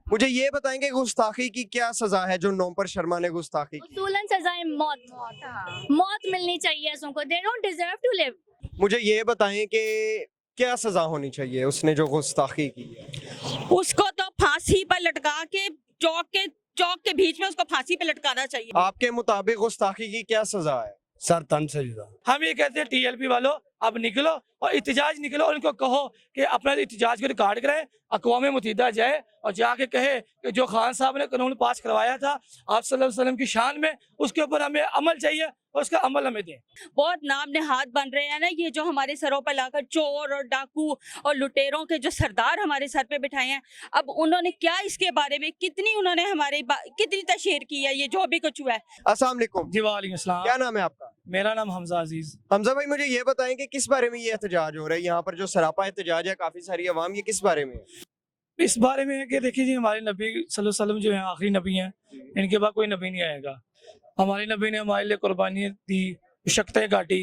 मुझे ये बताएंगे गुस्ताखी की क्या सजा है जो नोमपर शर्मा ने गुस्ताखी की? उसूलन सजाए मौत मिलनी चाहिए ऐसों को। They don't deserve to live. मुझे ये बताएं कि क्या सजा होनी चाहिए उसने जो गुस्ताखी की है? उसको तो फांसी पर लटका के चौक के बीच में उसको फांसी पे लटकाना चाहिए। आपके मुताबिक गुस्ताखी की क्या सजा है? सर तन से जुदा। हम ये कहते हैं टीएलपी वालों अब निकलो और इत्तेजाज निकलो और उनको कहो कि अपना इत्तेजाज को रिकॉर्ड करें, अक़वाम मुत्तहिदा जाए और जाके कहे कि जो खान साहब ने कानून पास करवाया था आप सल्लल्लाहु अलैहि वसल्लम की शान में, उसके ऊपर हमें अमल चाहिए और उसका अमल हमें दें। बहुत नाम ने हाथ बन रहे हैं ना, ये जो हमारे सरों पर लाकर चोर और डाकू और लुटेरों के जो सरदार हमारे सर पे बिठाए हैं, अब उन्होंने क्या इसके बारे में कितनी उन्होंने कितनी तशहीर की है, ये जो भी कुछ हुआ है। अस्सलाम वालेकुम जी वालेकुम अस्सलाम। क्या नाम है आपका? मेरा नाम हमजा अजीज। हमजा भाई मुझे ये बताएं कि किस बारे में ये एहतजाज हो रहा है यहाँ पर जो सरापा एहतजाज है काफी सारी अवाम, ये किस बारे में है? इस बारे में है कि देखिए जी हमारे नबी सल्लल्लाहु अलैहि वसल्लम जो है आखिरी नबी हैं, इनके बाद कोई नबी नहीं आएगा। हमारे नबी ने हमारे लिए कुर्बानी दी, शक्तें काटी,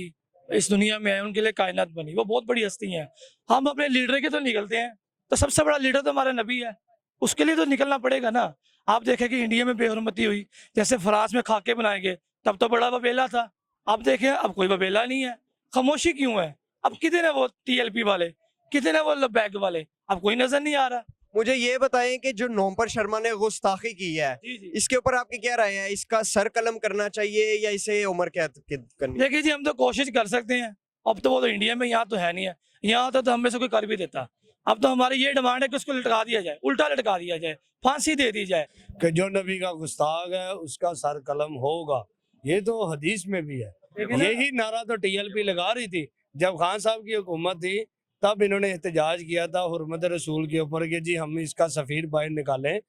इस दुनिया में आए, उनके लिए कायनात बनी, वो बहुत बड़ी हस्ती हैं। हम अपने लीडर के तो निकलते हैं, तो सबसे बड़ा लीडर तो हमारा नबी है, उसके लिए तो निकलना पड़ेगा ना। आप देखें कि इंडिया में बेहुरमती हुई, जैसे फ्रांस में खाके बनाए गए, तब तो बड़ा वबेला था। अब देखें अब कोई वबेला नहीं है, खामोशी क्यों है? अब कितने हैं वो टीएलपी वाले, कितने हैं वो बैग वाले, अब कोई नजर नहीं आ रहा। मुझे ये बताएं कि जो नोमपर शर्मा ने गुस्ताखी की है जी जी इसके ऊपर आपकी क्या राय है? इसका सर कलम करना चाहिए या इसे उम्र कैद करनी? देखिए जी हम तो कोशिश कर सकते हैं, अब तो वो तो इंडिया में, यहाँ तो है नहीं है, यहाँ होता तो हमें से कोई कर भी देता। अब तो हमारी ये डिमांड है कि उसको लटका दिया जाए, उल्टा लटका दिया जाए, फांसी दे दी जाए। कि जो नबी का गुस्ताख है उसका सर कलम होगा, ये तो हदीस में भी है। यही नारा तो टीएलपी लगा रही थी जब खान साहब की हुकूमत थी, तब इन्होंने एहतजाज किया था हुर्मत रसूल के ऊपर कि जी हम इसका सफीर बाहर निकालें।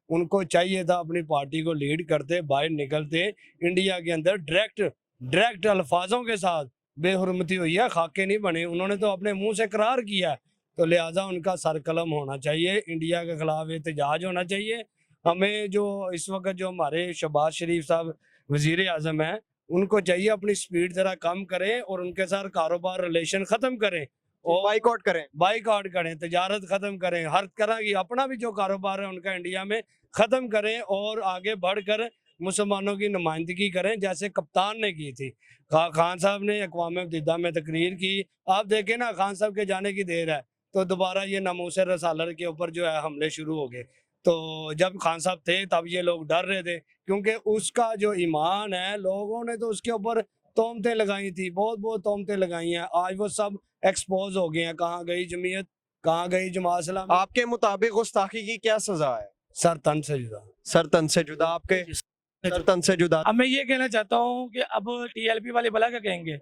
उनको चाहिए था अपनी पार्टी को लीड करते, बाहर निकलते, इंडिया के अंदर डायरेक्ट अल्फाजों के साथ बेहुरमती हुई है, खाके नहीं बने। उन्होंने तो अपने मुंह से करार किया, तो लिहाजा उनका सर कलम होना चाहिए, इंडिया के खिलाफ एहतजाज होना चाहिए। हमें जो इस वक्त जो हमारे शहबाज शरीफ साहब वजीर आजम हैं, उनको चाहिए अपनी स्पीड जरा कम करें और उनके साथ कारोबार रिलेशन ख़त्म करें और बाइकआउट करें, तजारत ख़त्म करें, हर तरह की अपना भी जो कारोबार है उनका इंडिया में ख़त्म करें और आगे बढ़कर मुसलमानों की नुमाइंदगी करें जैसे कप्तान ने की थी। खान साहब ने अक़वाम मुत्तहिदा में तकरीर की, आप देखें ना खान साहब के जाने की देर है तो दोबारा ये नामूस रसालर के ऊपर जो है हमले शुरू हो गए। तो जब खान साहब थे तब ये लोग डर रहे थे क्योंकि उसका जो ईमान है, लोगों ने तो उसके ऊपर तोहमतें लगाई थी, बहुत तोहमतें लगाई हैं। आज वो सब एक्सपोज हो गए हैं, कहाँ गई जमीयत, कहाँ गई जमात इस्लामी। आपके मुताबिक गुस्ताखी की क्या सजा है? सर तन से जुदा। सर तन से जुदा। आपके सर तन से जुदा। अब मैं ये कहना चाहता हूँ कि अब टीएलपी वाले भला क्या कहेंगे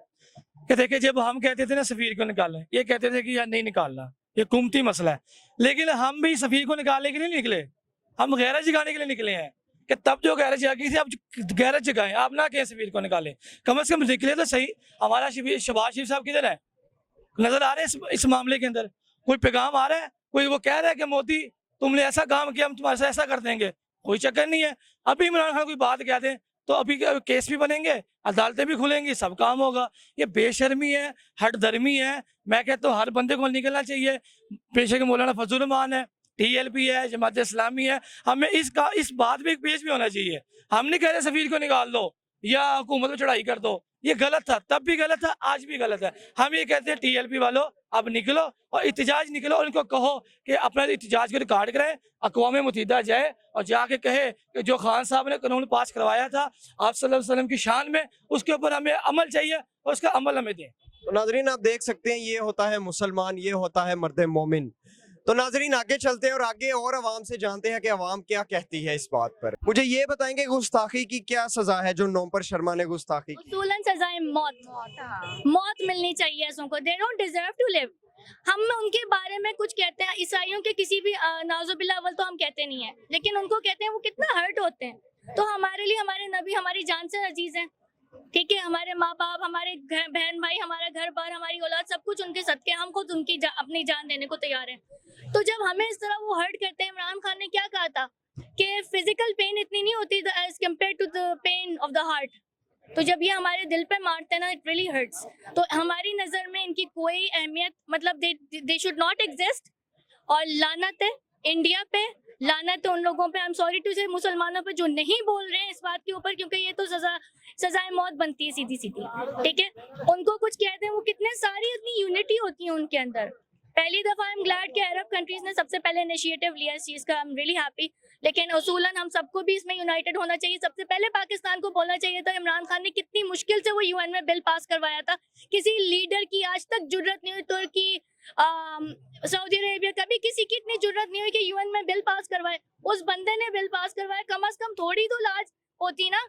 कि देखिए जब हम कहते थे ना सफीर को निकालें, ये कहते थे कि यार नहीं निकालना, ये हुकूमती मसला है, लेकिन हम भी सफीर को निकालने के लिए नहीं निकले, हम गैरत जगाने के लिए निकले हैं कि तब जो गैरत जगाई थी अब गैरत जगाएं, आप ना कहें सफीर को निकालें, कम से कम निकले तो सही। हमारा शहबाज शरीफ साहब किधर है, नजर आ रहे हैं इस मामले के अंदर? कोई पैगाम आ रहा है, कोई वो कह रहा है कि मोदी तुमने ऐसा काम किया हम तुम्हारे साथ ऐसा कर देंगे? कोई चक्कर नहीं है। अभी इमरान खान कोई बात कह दें तो अभी केस भी बनेंगे, अदालतें भी खुलेंगी, सब काम होगा। ये बेशर्मी है, हटधर्मी है। मैं कहता हूँ हर बंदे को निकलना चाहिए, पेशे के मौलाना फजल रहमान है, टीएलपी है, जमात इस्लामी है, हमें इस बात पे एक पेश भी होना चाहिए। हम नहीं कह रहे सफीर को निकाल दो या हुकूमत पे चढ़ाई कर दो, ये गलत था, तब भी गलत था, आज भी गलत है। हम ये कहते हैं टीएलपी वालों अब निकलो और इत्तेजाज निकलो और उनको कहो कि अपना इत्तेजाज को रिकॉर्ड करें, अक़वाम मुत्तहिदा जाए और जाके कहे कि जो खान साहब ने कानून पास करवाया था आप सल्लल्लाहु अलैहि वसल्लम की शान में, उसके ऊपर हमें अमल चाहिए और उसका अमल हमें दें। तो नाजरीन आप देख सकते हैं ये होता है मुसलमान, ये होता है मर्द मोमिन। तो नाजरीन आगे चलते हैं और आगे और अवाम से जानते हैं कि अवाम क्या कहती है इस बात पर। मुझे ये बताएंगे गुस्ताखी की क्या सजा है जो नोमपर शर्मा ने गुस्ताखी की? उसूलन सजाए मौत मिलनी चाहिए ऐसों को। They don't deserve to live. हम उनके बारे में कुछ कहते हैं, ईसाइयों के किसी भी नाजुबिल्ला अव्वल तो हम कहते नहीं है, लेकिन उनको कहते हैं वो कितना हर्ट होते हैं। तो हमारे लिए हमारे नबी हमारी जान से अजीज हैं, ठीक है, हमारे माँ बाप, हमारे बहन भाई, हमारा घर बार, हमारी औलाद, सब कुछ उनके सदके, हम खुद उनकी अपनी जान देने को तैयार हैं। तो जब हमें इस तरह वो हर्ट करते हैं, इमरान खान ने क्या कहा था कि फिजिकल पेन इतनी नहीं होती as compare to the pain of the heart. तो जब ये हमारे दिल पे मारते हैं ना, इट रियली हर्ट्स। तो हमारी नजर में इनकी कोई अहमियत, मतलब दे शुड नॉट एग्जिस्ट और लानत है इंडिया पे लानत है उन लोगों पे। आई एम सॉरी टू से मुसलमानों पे जो नहीं बोल रहे हैं इस बात के ऊपर, क्योंकि ये तो सजाए मौत बनती है सीधी सीधी, ठीक है। उनको कुछ कहते हैं, वो कितने सारी इतनी यूनिटी होती है उनके अंदर। पहली दफा आई एम ग्लैड कि अरब कंट्रीज ने सबसे पहले इनिशिएटिव लिया इस चीज का, आई एम रियली हैप्पी। लेकिन उसूलन हम सबको भी इसमें यूनाइटेड होना चाहिए। सबसे पहले पाकिस्तान को बोलना चाहिए था। इमरान खान ने कितनी मुश्किल से वो यूएन में बिल पास करवाया था। किसी लीडर की आज तक जुर्रत नहीं हुई, तुर्की सऊदी अरेबिया, कभी किसी की इतनी जुर्रत नहीं हुई कि यूएन में बिल पास करवाए। उस बंदे ने बिल पास करवाया, कम से कम थोड़ी तो लाज होती ना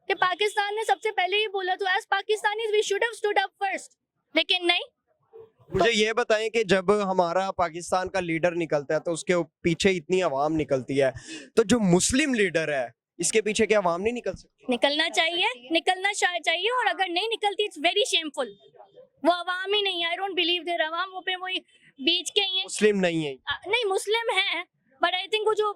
कि पाकिस्तान ने सबसे पहले ही बोला। तो as Pakistanis we should have stood up first, लेकिन नहीं। मुझे ये बताएं कि जब हमारा पाकिस्तान का लीडर निकलता है तो उसके पीछे इतनी आवाम निकलती है, तो जो मुस्लिम लीडर है इसके पीछे क्या आवाम नहीं निकल सकती? निकलना चाहिए, निकलना चाहिए। और अगर नहीं निकलती इट्स वेरी शेमफुल। वो आवाम ही नहीं है, आई डोंट बिलीव देयर आवाम, वो पे वही बीच के ही हैं। मुस्लिम नहीं है। नहीं, मुस्लिम है, बट आई थिंक वो जो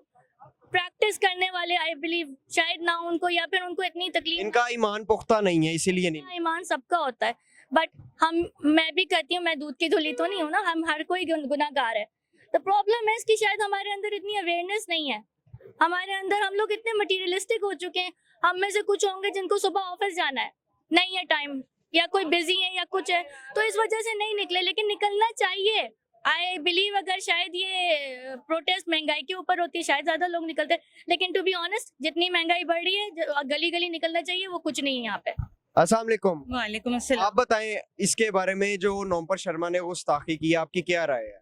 प्रैक्टिस करने वाले, आई बिलीव शायद ना उनको, या फिर उनको इतनी तकलीफ, इनका ईमान पुख्ता नहीं है इसीलिए नहीं। ईमान सबका होता है, बट मैं भी करती हूँ, मैं दूध की धुली तो नहीं हूँ ना, हम हर कोई गुनाहगार है। द प्रॉब्लम है कि शायद हमारे अंदर इतनी अवेयरनेस नहीं है। हमारे अंदर हम लोग इतने मटीरियलिस्टिक हो चुके हैं। हम में से कुछ होंगे जिनको सुबह ऑफिस जाना है, नहीं है टाइम, या कोई बिजी है या कुछ है, तो इस वजह से नहीं निकले। लेकिन निकलना चाहिए। आई बिलीव अगर शायद ये प्रोटेस्ट महंगाई के ऊपर होती है शायद ज्यादा लोग निकलते, लेकिन टू बी ऑनेस्ट जितनी महंगाई बढ़ रही है, गली गली निकलना चाहिए, वो कुछ नहीं है यहाँ पे। अस्सलाम वालेकुम। वालेकुम अस्सलाम। आप बताएं इसके बारे में, जो नौमपर शर्मा ने गुस्ताखी की, आपकी क्या राय है?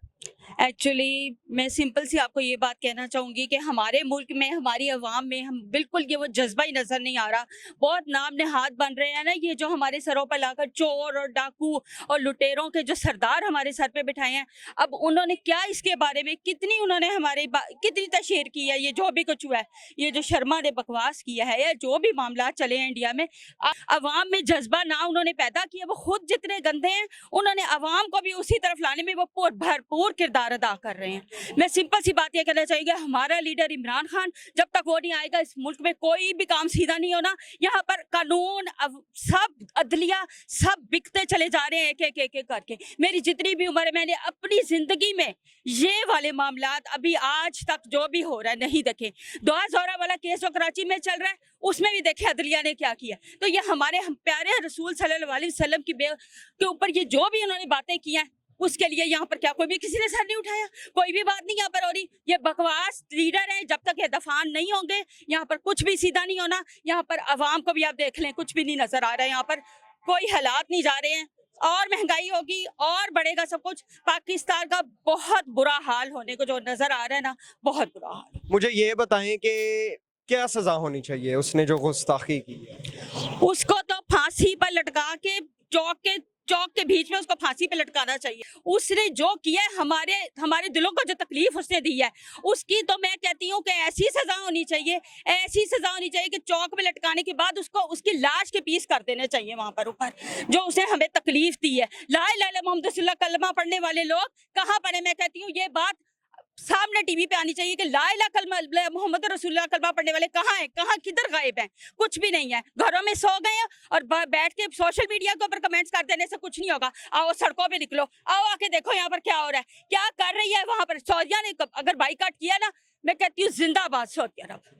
एक्चुअली मैं सिंपल सी आपको ये बात कहना चाहूँगी कि हमारे मुल्क में, हमारी अवाम में हम बिल्कुल ये वो जज्बा ही नज़र नहीं आ रहा। बहुत नाम नेहाद बन रहे हैं ना, ये जो हमारे सरों पर लाकर चोर और डाकू और लुटेरों के जो सरदार हमारे सर पे बिठाए हैं, अब उन्होंने क्या इसके बारे में कितनी उन्होंने कितनी तशहीर की है। ये जो भी कुछ हुआ है, ये जो शर्मा ने बकवास किया है, या जो भी मामला चले हैं इंडिया में, अवाम में जज्बा ना उन्होंने पैदा किया। वो खुद जितने गंदे हैं, उन्होंने अवाम को भी उसी तरफ लाने में वो भरपूर किरदार अदा कर रहे हैं। मैं सिंपल सी बात ये कहना चाहिए, हमारा लीडर इमरान खान जब तक वो नहीं आएगा, इस मुल्क में कोई भी काम सीधा नहीं होना। यहाँ पर कानून सब अदलिया सब बिकते चले जा रहे हैं एक एक करके। मेरी जितनी भी उम्र है, मैंने अपनी जिंदगी में ये वाले मामलात अभी आज तक जो भी हो रहा है नहीं देखे। दोहा जोरा वाला केस जो कराची में चल रहा है, उसमें भी देखे अदलिया ने क्या किया। तो ये हमारे हम प्यारे रसूल सल्लल्लाहु अलैहि वसल्लम के ऊपर ये जो भी उन्होंने बातें की हैं, उसके लिए यहाँ पर क्या कोई भी किसी ने सर नहीं उठाया? कोई भी बात नहीं यहाँ पर हो रही। ये बकवास लीडर है, जब तक ये दफान नहीं होंगे यहाँ पर कुछ भी सीधा नहीं होना। यहाँ पर अवाम को भी आप देख लें, कुछ भी नहीं नजर आ रहा है। यहाँ पर कोई हालात नहीं जा रहे हैं, और महंगाई होगी और बढ़ेगा सब कुछ। पाकिस्तान का बहुत बुरा हाल होने को जो नजर आ रहा है ना, बहुत बुरा हाल। मुझे ये बताएं कि क्या सजा होनी चाहिए उसने जो गुस्ताखी की है? उसको तो फांसी पर लटका के चौक के बीच में उसको फांसी पे लटकाना चाहिए। उसने जो किया है, हमारे दिलों को जो तकलीफ उसने दी है, उसकी तो मैं कहती हूँ कि ऐसी सजा होनी चाहिए, ऐसी सजा होनी चाहिए कि चौक में लटकाने के बाद उसको उसकी लाश के पीस कर देने चाहिए वहां पर ऊपर, जो उसने हमें तकलीफ दी है। ला इलाहा इल्लल्लाह मुहम्मद रसूलुल्लाह कलमा पढ़ने वाले लोग कहाँ पढ़े? मैं कहती हूँ ये बात सामने टीवी पे आनी चाहिए कि ला इलाहा इल्लल्लाह मुहम्मद रसूलुल्लाह कलमा पढ़ने वाले कहाँ हैं, किधर गायब हैं? कुछ भी नहीं है, घरों में सो गए हैं। और बैठ के सोशल मीडिया के ऊपर कमेंट्स कर देने से कुछ नहीं होगा। आओ सड़कों पे निकलो, आओ आके देखो यहाँ पर क्या हो रहा है, क्या कर रही है वहां पर। सऊदिया ने अगर बाइकाट किया ना, मैं कहती हूँ जिंदाबाद सऊदी अरब।